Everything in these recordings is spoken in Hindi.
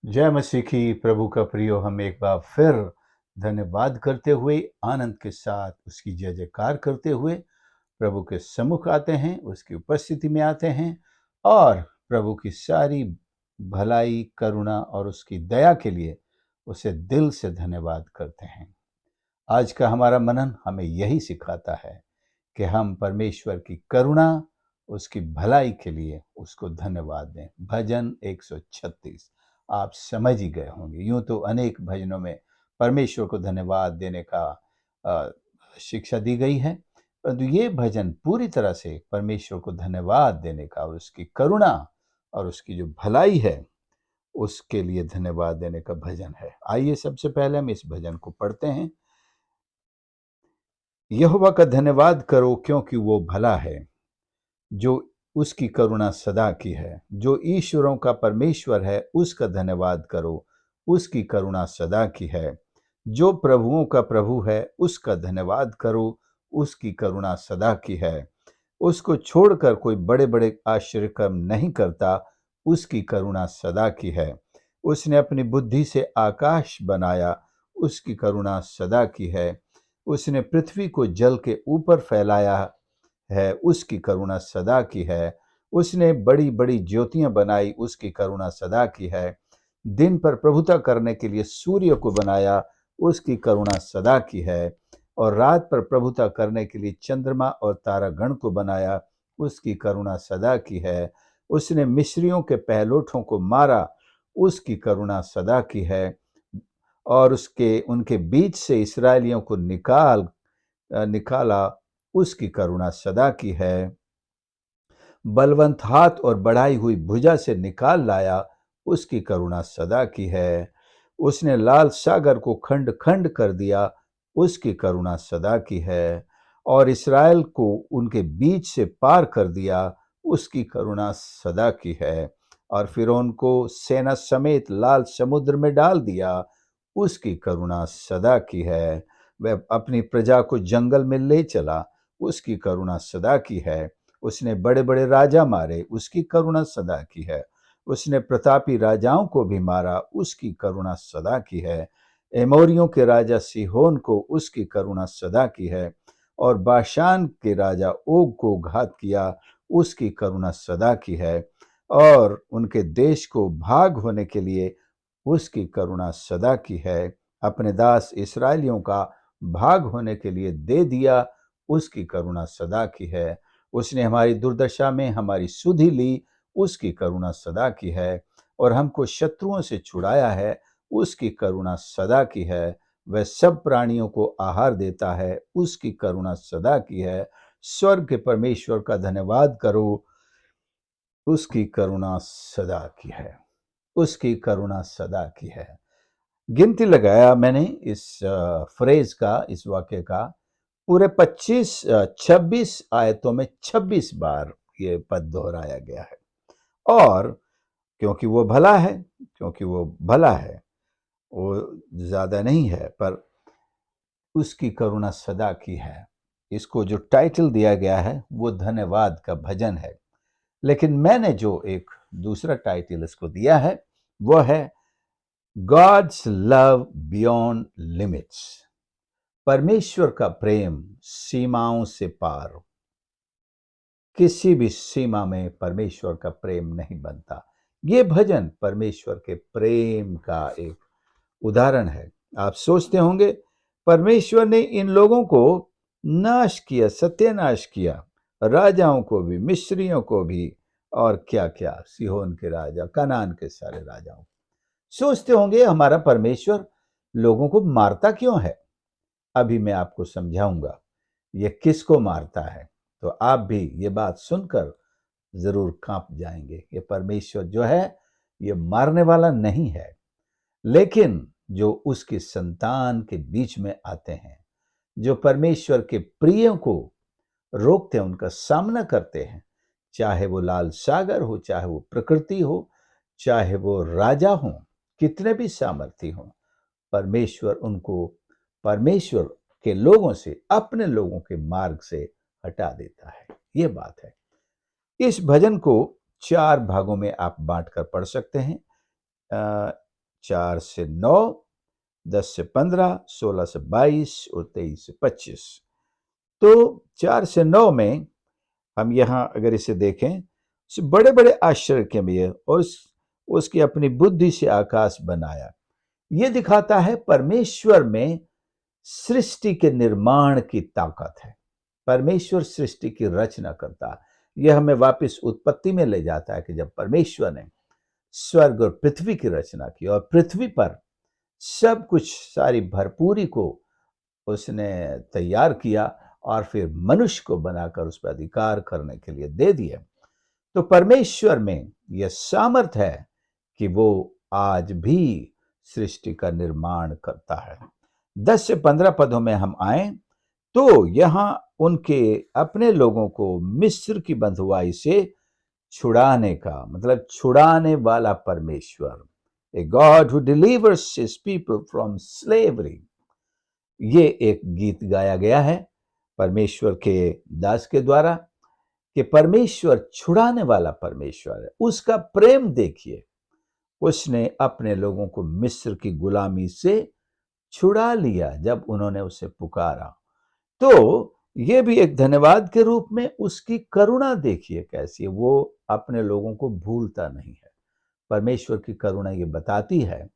जय मसीह की। प्रभु का प्रियो, हम एक बार फिर धन्यवाद करते हुए, आनंद के साथ उसकी जय जयकार करते हुए प्रभु के सम्मुख आते हैं, उसकी उपस्थिति में आते हैं और प्रभु की सारी भलाई, करुणा और उसकी दया के लिए उसे दिल से धन्यवाद करते हैं। आज का हमारा मनन हमें यही सिखाता है कि हम परमेश्वर की करुणा, उसकी भलाई के लिए उसको धन्यवाद दें। भजन 136 आप समझ ही गए होंगे। यूं तो अनेक भजनों में परमेश्वर को धन्यवाद देने का शिक्षा दी गई है, परंतु ये भजन पूरी तरह से परमेश्वर को धन्यवाद देने का और उसकी करुणा और उसकी जो भलाई है उसके लिए धन्यवाद देने का भजन है। आइए सबसे पहले हम इस भजन को पढ़ते हैं। यहोवा का धन्यवाद करो क्योंकि वो भला है, जो उसकी करुणा सदा की है। जो ईश्वरों का परमेश्वर है उसका धन्यवाद करो, उसकी करुणा सदा की है। जो प्रभुओं का प्रभु है उसका धन्यवाद करो, उसकी करुणा सदा की है। उसको छोड़कर कोई बड़े बड़े आश्चर्य कर्म नहीं करता, उसकी करुणा सदा की है। उसने अपनी बुद्धि से आकाश बनाया, उसकी करुणा सदा की है। उसने पृथ्वी को जल के ऊपर फैलाया है, उसकी करुणा सदा की है। उसने बड़ी बड़ी ज्योतियां बनाई, उसकी करुणा सदा की है। दिन पर प्रभुता करने के लिए सूर्य को बनाया, उसकी करुणा सदा की है। और रात पर प्रभुता करने के लिए चंद्रमा और तारागण को बनाया, उसकी करुणा सदा की है। उसने मिस्रियों के पहलोठों को मारा, उसकी करुणा सदा की है। और उसके उनके बीच से इसराइलियों को निकाला, उसकी करुणा सदा की है। बलवंत हाथ और बढ़ाई हुई भुजा से निकाल लाया, उसकी करुणा सदा की है। उसने लाल सागर को खंड खंड कर दिया, उसकी करुणा सदा की है। और इसराइल को उनके बीच से पार कर दिया, उसकी करुणा सदा की है। और फिरौन को सेना समेत लाल समुद्र में डाल दिया, उसकी करुणा सदा की है। वह अपनी प्रजा को जंगल में ले चला, उसकी करुणा सदा की है। उसने बड़े बड़े राजा मारे, उसकी करुणा सदा की है। उसने प्रतापी राजाओं को भी मारा, उसकी करुणा सदा की है। एमोरियों के राजा सीहोन को, उसकी करुणा सदा की है। और बाशान के राजा ओग को घात किया, उसकी करुणा सदा की है। और उनके देश को भाग होने के लिए उसकी करुणा सदा की है। अपने दास इसराइलियों का भाग होने के लिए दे दिया, उसकी करुणा सदा की है। उसने हमारी दुर्दशा में हमारी सुधि ली, उसकी करुणा सदा की है। और हमको शत्रुओं से छुड़ाया है, उसकी करुणा सदा की है। वह सब प्राणियों को आहार देता है, उसकी करुणा सदा की है। स्वर्ग के परमेश्वर का धन्यवाद करो, उसकी करुणा सदा की है, उसकी करुणा सदा की है। गिनती लगाया मैंने इस फ्रेज का, इस वाक्य का। पूरे 26 आयतों में 26 बार ये पद दोहराया गया है। और क्योंकि वो भला है, क्योंकि वो भला है, वो ज्यादा नहीं है, पर उसकी करुणा सदा की है। इसको जो टाइटल दिया गया है वो धन्यवाद का भजन है। लेकिन मैंने जो एक दूसरा टाइटल इसको दिया है वो है गॉड्स लव बियॉन्ड लिमिट्स। परमेश्वर का प्रेम सीमाओं से पार। किसी भी सीमा में परमेश्वर का प्रेम नहीं बनता। ये भजन परमेश्वर के प्रेम का एक उदाहरण है। आप सोचते होंगे, परमेश्वर ने इन लोगों को नाश किया, सत्यानाश किया, राजाओं को भी, मिस्रियों को भी, और क्या क्या, सीहोन के राजा, कनान के सारे राजाओं। सोचते होंगे हमारा परमेश्वर लोगों को मारता क्यों है। अभी मैं आपको समझाऊंगा ये किसको मारता है। तो आप भी ये बात सुनकर जरूर कांप जाएंगे। ये परमेश्वर जो है ये मारने वाला नहीं है, लेकिन जो उसकी संतान के बीच में आते हैं, जो परमेश्वर के प्रियों को रोकते हैं, उनका सामना करते हैं, चाहे वो लाल सागर हो, चाहे वो प्रकृति हो, चाहे वो राजा हो, कितने भी सामर्थी हो, परमेश्वर उनको परमेश्वर के लोगों से, अपने लोगों के मार्ग से हटा देता है। ये बात है। इस भजन को 4 भागों में आप बांट कर पढ़ सकते हैं। 4 से 9, 10 से 15, 16 से 22 और 23 से 25। तो 4 से 9 में हम यहाँ अगर इसे देखें, बड़े बड़े आश्चर्य के भी है, और उसकी अपनी बुद्धि से आकाश बनाया। ये दिखाता है परमेश्वर में सृष्टि के निर्माण की ताकत है। परमेश्वर सृष्टि की रचना करता है। यह हमें वापस उत्पत्ति में ले जाता है कि जब परमेश्वर ने स्वर्ग और पृथ्वी की रचना की और पृथ्वी पर सब कुछ, सारी भरपूरी को उसने तैयार किया और फिर मनुष्य को बनाकर उस पर अधिकार करने के लिए दे दिए। तो परमेश्वर में यह सामर्थ्य है कि वो आज भी सृष्टि का निर्माण करता है। 10 से 15 पदों में हम आए तो यहाँ उनके अपने लोगों को मिस्र की बंधुआई से छुड़ाने का, मतलब छुड़ाने वाला परमेश्वर, a god who delivers his people from slavery. ये एक गीत गाया गया है परमेश्वर के दास के द्वारा कि परमेश्वर छुड़ाने वाला परमेश्वर है। उसका प्रेम देखिए, उसने अपने लोगों को मिस्र की गुलामी से छुड़ा लिया जब उन्होंने उसे पुकारा। तो ये भी एक धन्यवाद के रूप में उसकी करुणा देखिए कैसी है। वो अपने लोगों को भूलता नहीं है। परमेश्वर की करुणा ये बताती है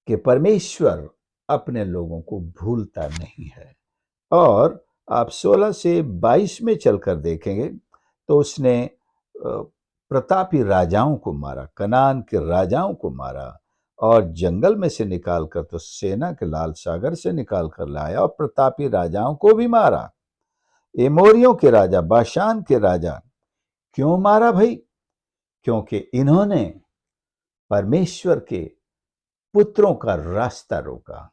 कि परमेश्वर अपने लोगों को भूलता नहीं है। और आप 16 से 22 में चलकर देखेंगे तो उसने प्रतापी राजाओं को मारा, कनान के राजाओं को मारा, और जंगल में से निकालकर, तो सेना के लाल सागर से निकाल कर लाया और प्रतापी राजाओं को भी मारा। एमोरियों के राजा, बाशान के राजा। क्यों मारा भाई? क्योंकि इन्होंने परमेश्वर के पुत्रों का रास्ता रोका।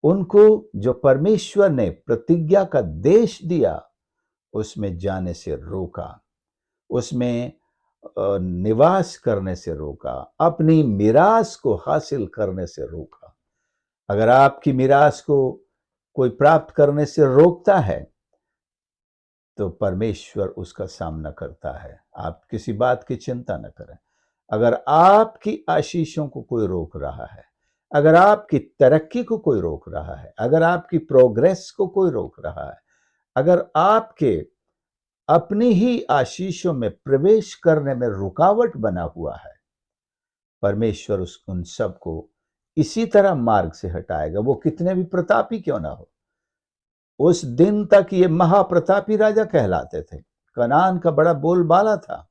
उनको जो परमेश्वर ने प्रतिज्ञा का देश दिया उसमें जाने से रोका, उसमें निवास करने से रोका, अपनी मिरास को हासिल करने से रोका। अगर आपकी मिरास को कोई प्राप्त करने से रोकता है तो परमेश्वर उसका सामना करता है। आप किसी बात की चिंता न करें। अगर आपकी आशीषों को कोई रोक रहा है, अगर आपकी तरक्की को कोई रोक रहा है, अगर आपकी प्रोग्रेस को कोई रोक रहा है, अगर आपके अपनी ही आशीषों में प्रवेश करने में रुकावट बना हुआ है, परमेश्वर उन सब को इसी तरह मार्ग से हटाएगा, वो कितने भी प्रतापी क्यों ना हो। उस दिन तक ये महाप्रतापी राजा कहलाते थे। कनान का बड़ा बोलबाला था।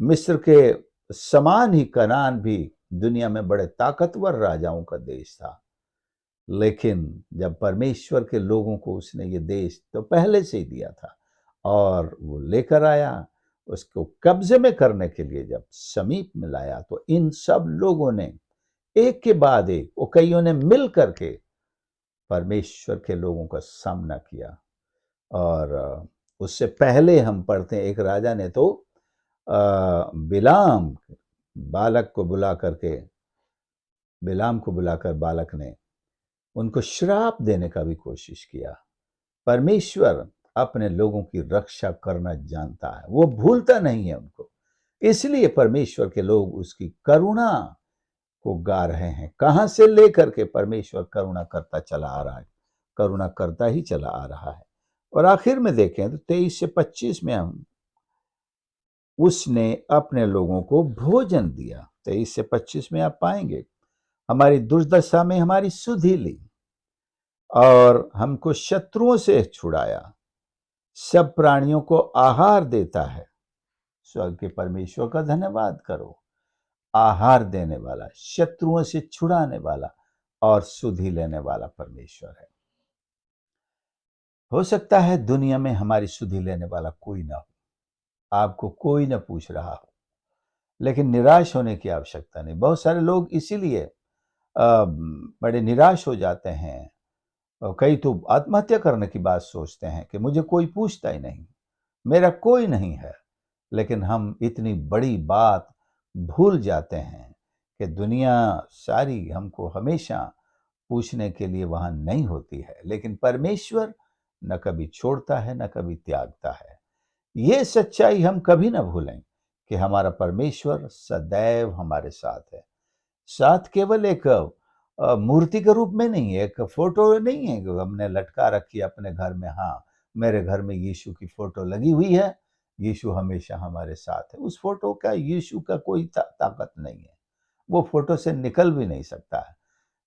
मिस्र के समान ही कनान भी दुनिया में बड़े ताकतवर राजाओं का देश था। लेकिन जब परमेश्वर के लोगों को उसने ये देश तो पहले से ही दिया था और वो लेकर आया, उसको कब्जे में करने के लिए जब समीप में लाया, तो इन सब लोगों ने एक के बाद एक, वो कईयों ने मिल करके परमेश्वर के लोगों का सामना किया। और उससे पहले हम पढ़ते हैं, एक राजा ने तो बिलाम बालक को बुला करके, बिलाम को बुलाकर बालक ने उनको श्राप देने का भी कोशिश किया। परमेश्वर अपने लोगों की रक्षा करना जानता है, वो भूलता नहीं है उनको। इसलिए परमेश्वर के लोग उसकी करुणा को गा रहे हैं। कहां से लेकर के परमेश्वर करुणा करता चला आ रहा है, करुणा करता ही चला आ रहा है। और आखिर में देखें तो 23 से 25 में हम, उसने अपने लोगों को भोजन दिया। 23 से 25 में आप पाएंगे, हमारी दुर्दशा में हमारी सुधि ली और हमको शत्रुओं से छुड़ाया, सब प्राणियों को आहार देता है। स्वर्ग के परमेश्वर का धन्यवाद करो। आहार देने वाला, शत्रुओं से छुड़ाने वाला और सुधि लेने वाला परमेश्वर है। हो सकता है दुनिया में हमारी सुधि लेने वाला कोई ना हो, आपको कोई ना पूछ रहा हो, लेकिन निराश होने की आवश्यकता नहीं। बहुत सारे लोग इसीलिए बड़े निराश हो जाते हैं, और कई तो आत्महत्या करने की बात सोचते हैं कि मुझे कोई पूछता ही नहीं, मेरा कोई नहीं है। लेकिन हम इतनी बड़ी बात भूल जाते हैं कि दुनिया सारी हमको हमेशा पूछने के लिए वहां नहीं होती है, लेकिन परमेश्वर न कभी छोड़ता है न कभी त्यागता है। ये सच्चाई हम कभी ना भूलें कि हमारा परमेश्वर सदैव हमारे साथ है। साथ केवल एक मूर्ति के रूप में नहीं है, एक फोटो नहीं है कि हमने लटका रखी है अपने घर में। हाँ, मेरे घर में यीशु की फोटो लगी हुई है, यीशु हमेशा हमारे साथ है। उस फोटो का, यीशु का कोई ताकत नहीं है, वो फोटो से निकल भी नहीं सकता है।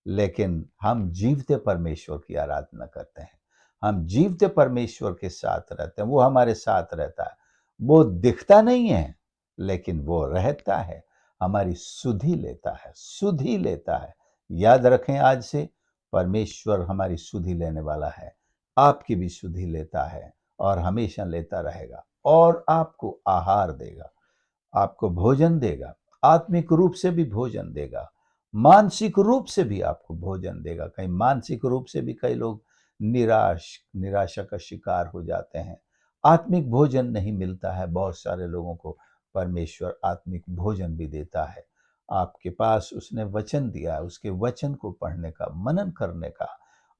लेकिन हम जीवते परमेश्वर की आराधना करते हैं, हम जीवते परमेश्वर के साथ रहते हैं, वो हमारे साथ रहता है। वो दिखता नहीं है लेकिन वो रहता है, हमारी सुधि लेता है, सुधि लेता है। याद रखें, आज से परमेश्वर हमारी सुधि लेने वाला है, आपकी भी सुधि लेता है और हमेशा लेता रहेगा, और आपको आहार देगा, आपको भोजन देगा, आत्मिक रूप से भी भोजन देगा, मानसिक रूप से भी आपको भोजन देगा। कहीं मानसिक रूप से भी कई लोग निराशा का शिकार हो जाते हैं, आत्मिक भोजन नहीं मिलता है। बहुत सारे लोगों को परमेश्वर आत्मिक भोजन भी देता है। आपके पास उसने वचन दिया है, उसके वचन को पढ़ने का, मनन करने का,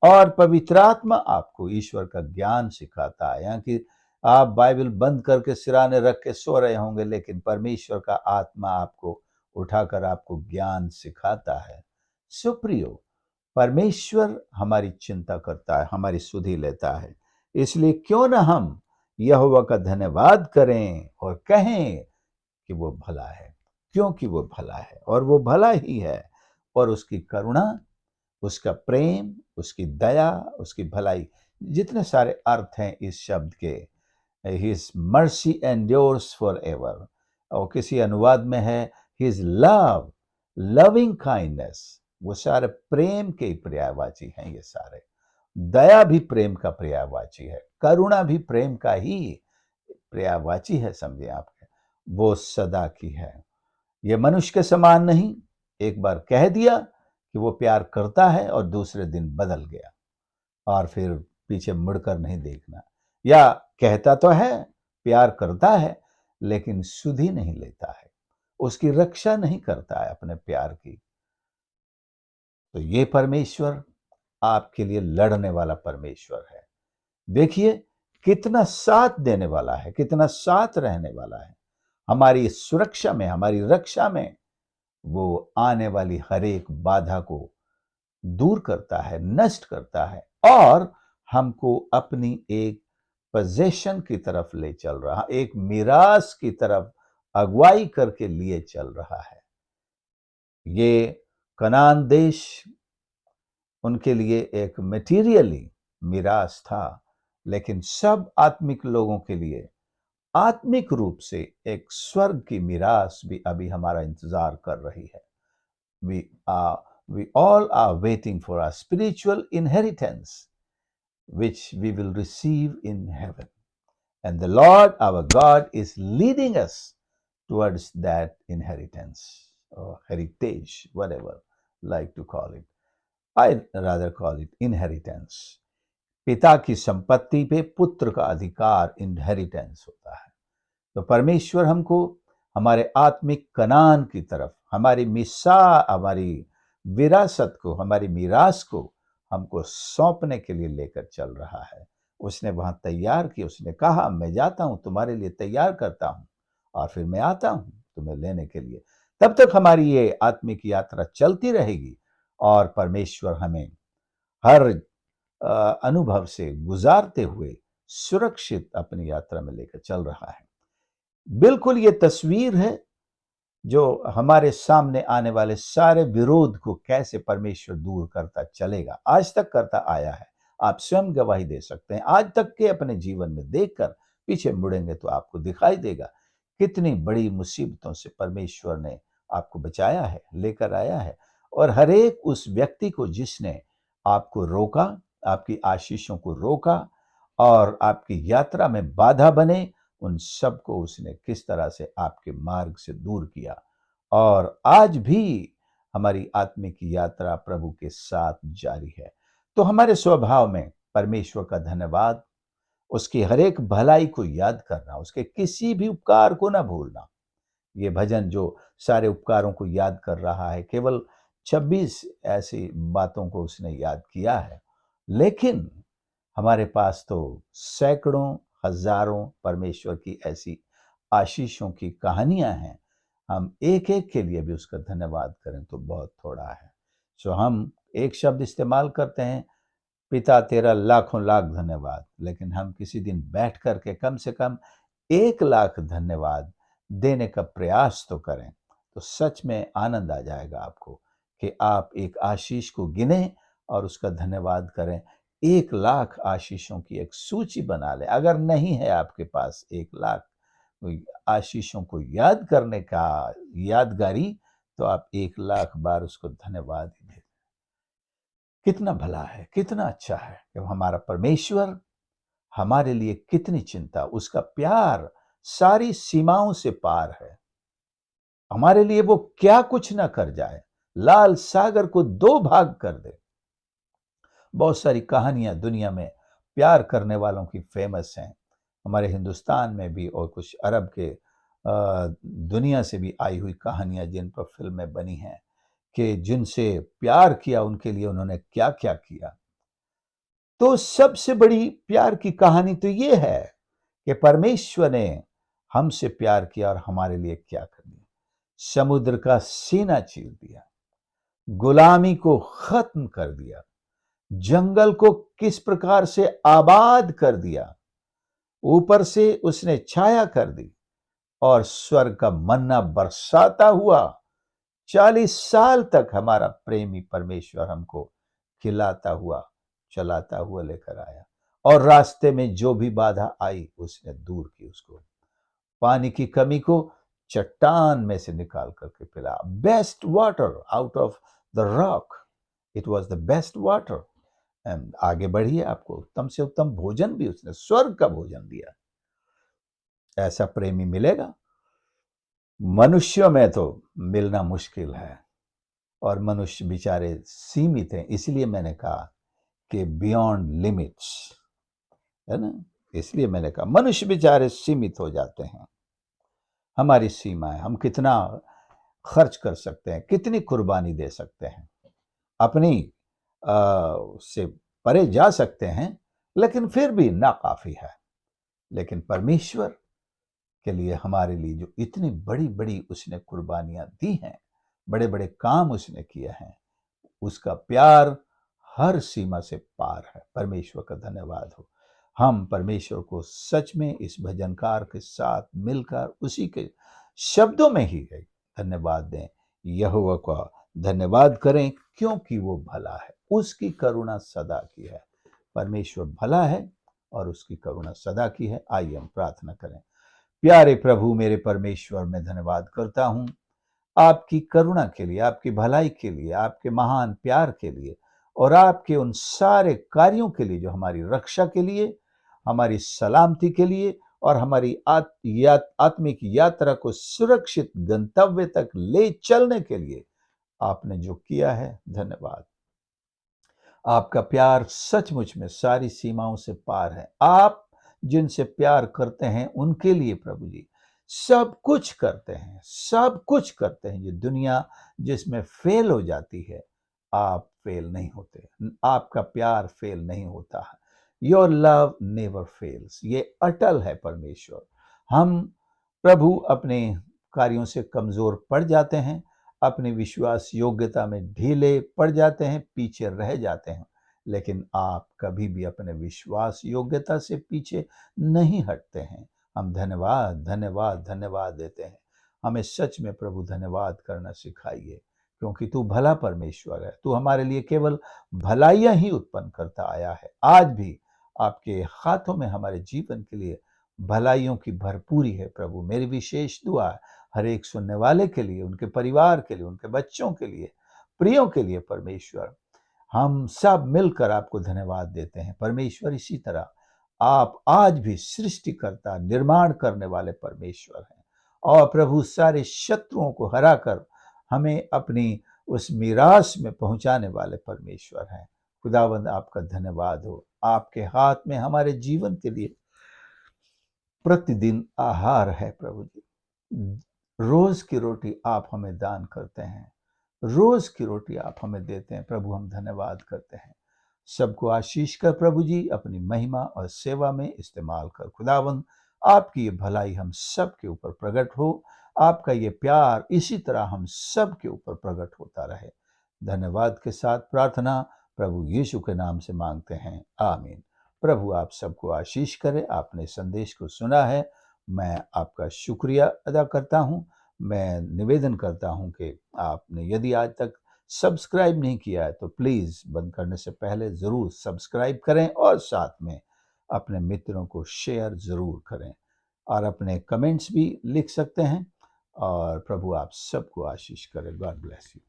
और पवित्र आत्मा आपको ईश्वर का ज्ञान सिखाता है। यहाँ की आप बाइबल बंद करके सिराने रख के सो रहे होंगे, लेकिन परमेश्वर का आत्मा आपको उठाकर आपको ज्ञान सिखाता है। सुप्रियो, परमेश्वर हमारी चिंता करता है, हमारी सुधि लेता है। इसलिए क्यों ना हम यहोवा का धन्यवाद करें और कहें कि वो भला है, क्योंकि वो भला है और वो भला ही है। और उसकी करुणा, उसका प्रेम, उसकी दया, उसकी भलाई, जितने सारे अर्थ हैं इस शब्द के। His mercy endures for ever, और किसी अनुवाद में है हिज लव, लविंग काइंडनेस। वो सारे प्रेम के पर्यायवाची हैं, ये सारे। दया भी प्रेम का पर्यायवाची है, करुणा भी प्रेम का ही पर्यायवाची है, समझे आप। वो सदा की है, ये मनुष्य के समान नहीं। एक बार कह दिया कि वो प्यार करता है और दूसरे दिन बदल गया, और फिर पीछे मुड़कर नहीं देखना। या कहता तो है प्यार करता है, लेकिन सुधि नहीं लेता है, उसकी रक्षा नहीं करता है अपने प्यार की। तो ये परमेश्वर आपके लिए लड़ने वाला परमेश्वर है। देखिए कितना साथ देने वाला है, कितना साथ रहने वाला है। हमारी सुरक्षा में, हमारी रक्षा में वो आने वाली हर एक बाधा को दूर करता है, नष्ट करता है, और हमको अपनी एक पोजीशन की तरफ ले चल रहा, एक मिरास की तरफ अगुवाई करके लिए चल रहा है। ये कनान देश उनके लिए एक मटेरियली मिरास था, लेकिन सब आत्मिक लोगों के लिए आत्मिक रूप से एक स्वर्ग की मिरास भी अभी हमारा इंतजार कर रही है। we are we all are waiting for our spiritual inheritance which we will receive in heaven, and the Lord our God is leading us towards that inheritance or heritage, whatever like to call it. I rather call it inheritance. पिता की संपत्ति पे पुत्र का अधिकार इनहेरिटेंस होता है। तो परमेश्वर हमको हमारे आत्मिक कनान की तरफ, हमारी हमारी विरासत को, हमारी मीरास को हमको सौंपने के लिए लेकर चल रहा है। उसने वहां तैयार किया, उसने कहा मैं जाता हूं, तुम्हारे लिए तैयार करता हूं, और फिर मैं आता हूं तुम्हें लेने के लिए। तब तक हमारी ये आत्मिक यात्रा चलती रहेगी, और परमेश्वर हमें हर अनुभव से गुजारते हुए सुरक्षित अपनी यात्रा में लेकर चल रहा है। बिल्कुल ये तस्वीर है जो हमारे सामने आने वाले सारे विरोध को कैसे परमेश्वर दूर करता चलेगा, आज तक करता आया है। आप स्वयं गवाही दे सकते हैं, आज तक के अपने जीवन में देखकर पीछे मुड़ेंगे तो आपको दिखाई देगा कितनी बड़ी मुसीबतों से परमेश्वर ने आपको बचाया है, लेकर आया है। और हर एक उस व्यक्ति को जिसने आपको रोका, आपकी आशीषों को रोका और आपकी यात्रा में बाधा बने, उन सबको उसने किस तरह से आपके मार्ग से दूर किया। और आज भी हमारी आत्मिक यात्रा प्रभु के साथ जारी है। तो हमारे स्वभाव में परमेश्वर का धन्यवाद, उसकी हर एक भलाई को याद करना, उसके किसी भी उपकार को ना भूलना। ये भजन जो सारे उपकारों को याद कर रहा है, केवल 26 ऐसी बातों को उसने याद किया है, लेकिन हमारे पास तो सैकड़ों, हजारों परमेश्वर की ऐसी आशीषों की कहानियां हैं। हम एक एक के लिए भी उसका धन्यवाद करें तो बहुत थोड़ा है। सो हम एक शब्द इस्तेमाल करते हैं, पिता तेरा लाखों लाख धन्यवाद, लेकिन हम किसी दिन बैठ करके कम से कम 1 लाख धन्यवाद देने का प्रयास तो करें, तो सच में आनंद आ जाएगा आपको कि आप एक आशीष को गिने और उसका धन्यवाद करें। 1 लाख आशीषों की एक सूची बना लें। अगर नहीं है आपके पास 1 लाख आशीषों को याद करने का यादगारी, तो आप 1 लाख बार उसको धन्यवाद ही दें। कितना भला है, कितना अच्छा है कि हमारा परमेश्वर हमारे लिए कितनी चिंता, उसका प्यार सारी सीमाओं से पार है। हमारे लिए वो क्या कुछ ना कर जाए, लाल सागर को 2 भाग कर दे। बहुत सारी कहानियां दुनिया में प्यार करने वालों की फेमस हैं, हमारे हिंदुस्तान में भी और कुछ अरब के दुनिया से भी आई हुई कहानियां जिन पर फिल्में बनी हैं कि जिनसे प्यार किया उनके लिए उन्होंने क्या क्या किया। तो सबसे बड़ी प्यार की कहानी तो ये है कि परमेश्वर ने हमसे प्यार किया और हमारे लिए क्या कर दिया। समुद्र का सीना चीर दिया, गुलामी को खत्म कर दिया, जंगल को किस प्रकार से आबाद कर दिया, ऊपर से उसने छाया कर दी और स्वर्ग का मन्ना बरसाता हुआ 40 साल तक हमारा प्रेमी परमेश्वर हमको खिलाता हुआ चलाता हुआ लेकर आया। और रास्ते में जो भी बाधा आई उसने दूर की उसको। पानी की कमी को चट्टान में से निकाल करके पिला। Best water out of the rock, it was the best water. आगे बढ़िए, आपको उत्तम से उत्तम भोजन भी उसने स्वर्ग का भोजन दिया। ऐसा प्रेमी मिलेगा? मनुष्यों में तो मिलना मुश्किल है, और मनुष्य बेचारे सीमित हैं। इसलिए मैंने कहा कि बियॉन्ड लिमिट्स, है ना। इसलिए मैंने कहा मनुष्य बेचारे सीमित हो जाते हैं। हमारी सीमा है, हम कितना खर्च कर सकते हैं, कितनी कुर्बानी दे सकते हैं, अपनी से परे जा सकते हैं, लेकिन फिर भी नाकाफी है। लेकिन परमेश्वर के लिए, हमारे लिए जो इतनी बड़ी बड़ी उसने कुर्बानियां दी हैं, बड़े बड़े काम उसने किए हैं, उसका प्यार हर सीमा से पार है। परमेश्वर का धन्यवाद हो। हम परमेश्वर को सच में इस भजनकार के साथ मिलकर उसी के शब्दों में ही धन्यवाद दें। यहोवा का धन्यवाद करें क्योंकि वो भला है, उसकी करुणा सदा की है। परमेश्वर भला है और उसकी करुणा सदा की है। आइए हम प्रार्थना करें। प्यारे प्रभु, मेरे परमेश्वर, मैं धन्यवाद करता हूं आपकी करुणा के लिए, आपकी भलाई के लिए, आपके महान प्यार के लिए, और आपके उन सारे कार्यों के लिए जो हमारी रक्षा के लिए, हमारी सलामती के लिए और हमारी आत्मिक यात्रा को सुरक्षित गंतव्य तक ले चलने के लिए आपने जो किया है। धन्यवाद। आपका प्यार सचमुच में सारी सीमाओं से पार है। आप जिनसे प्यार करते हैं उनके लिए प्रभु जी सब कुछ करते हैं, सब कुछ करते हैं। ये दुनिया जिसमें फेल हो जाती है, आप फेल नहीं होते, आपका प्यार फेल नहीं होता है। योर लव नेवर फेल्स, ये अटल है परमेश्वर। हम प्रभु अपने कार्यों से कमजोर पड़ जाते हैं, अपनी विश्वास योग्यता में ढीले पड़ जाते हैं, पीछे रह जाते हैं, लेकिन आप कभी भी अपने विश्वास योग्यता से पीछे नहीं हटते हैं। हम धन्यवाद धन्यवाद धन्यवाद देते हैं। हमें सच में प्रभु धन्यवाद करना सिखाइए, क्योंकि तू भला परमेश्वर है। तू हमारे लिए केवल भलाइयां ही उत्पन्न करता आया है। आज भी आपके हाथों में हमारे जीवन के लिए भलाइयों की भरपूरी है। प्रभु, मेरी विशेष दुआ हर एक सुनने वाले के लिए, उनके परिवार के लिए, उनके बच्चों के लिए, प्रियों के लिए। परमेश्वर, हम सब मिलकर आपको धन्यवाद देते हैं। परमेश्वर, इसी तरह आप आज भी सृष्टिकर्ता, निर्माण करने वाले परमेश्वर हैं, और प्रभु सारे शत्रुओं को हराकर हमें अपनी उस मीरास में पहुंचाने वाले परमेश्वर हैं। खुदावंद, आपका धन्यवाद हो। आपके हाथ में हमारे जीवन के लिए प्रतिदिन आहार है प्रभु जी। रोज की रोटी आप हमें दान करते हैं, रोज की रोटी आप हमें देते हैं। प्रभु, हम धन्यवाद करते हैं। सबको आशीष कर प्रभु जी, अपनी महिमा और सेवा में इस्तेमाल कर। खुदावंद, आपकी ये भलाई हम सब के ऊपर प्रकट हो। आपका ये प्यार इसी तरह हम सब के ऊपर प्रकट होता रहे। धन्यवाद के साथ प्रार्थना प्रभु यीशु के नाम से मांगते हैं, आमीन। प्रभु आप सबको आशीष करे। आपने संदेश को सुना है, मैं आपका शुक्रिया अदा करता हूँ। मैं निवेदन करता हूँ कि आपने यदि आज तक सब्सक्राइब नहीं किया है तो प्लीज़ बंद करने से पहले ज़रूर सब्सक्राइब करें और साथ में अपने मित्रों को शेयर ज़रूर करें और अपने कमेंट्स भी लिख सकते हैं। और प्रभु आप सबको आशीष करे। God bless you.